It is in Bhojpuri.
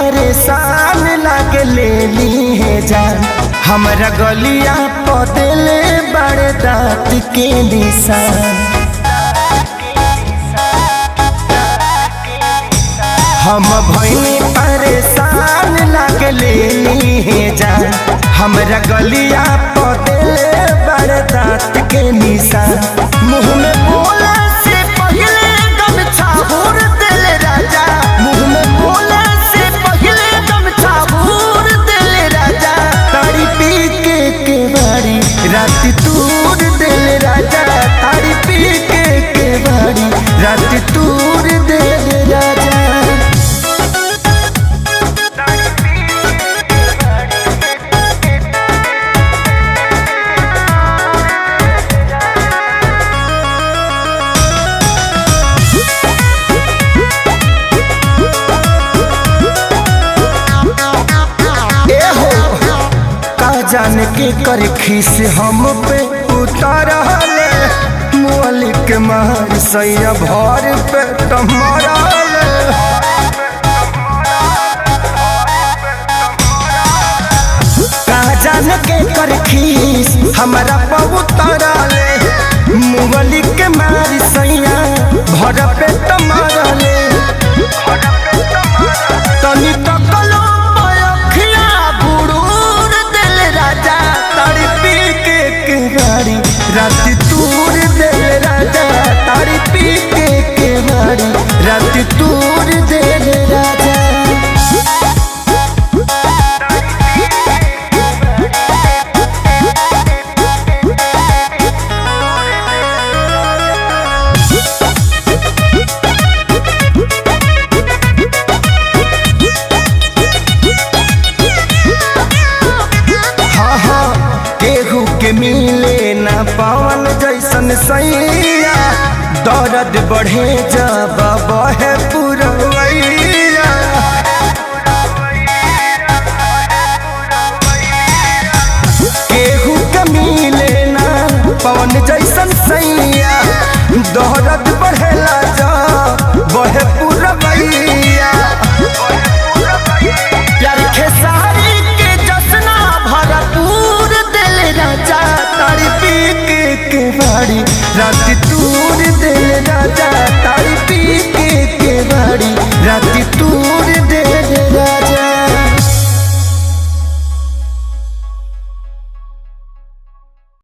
परेशान लागे लेली है जान। हमरा गलिया पदेले बड़े दांत के निशान। हम भइनी परेशान लागे लेली है जान। हमरा गलिया पदेले बड़े दांत के निशान। मुँह में बोले से पहले गमछा भूर देले राजा। मुँह में बोले से पहले गमछा भूर देले राजा। ताड़ी पी के बारी रात तूर देले राजा। ताड़ी पी के बारी रात तूर देले राजा। जाने के कर खीस हम पे उतारले। मुअली के मार सैया भर पे टमारले। कहा जाने के कर खीस हमारा पे उतारले। मुअली के मार सैया भर पे टमारले। तनी तकलो रात तूर देले राजा। ताड़ी पी के बारी रात तूर देले राजा। केहू के मिले ना पावन जैसन सैया। दर्द बढ़े जब बहे पुरवैया। केहू के मिले ना पावन जैसन सैया। दर्द बढ़ेला जब बहे पुरवैया। प्यार खेसारी के जसना भरपूर देले राजा। ताड़ी पी के बारी रात तूर देले राजा। ताड़ी पी के बारी रात तूर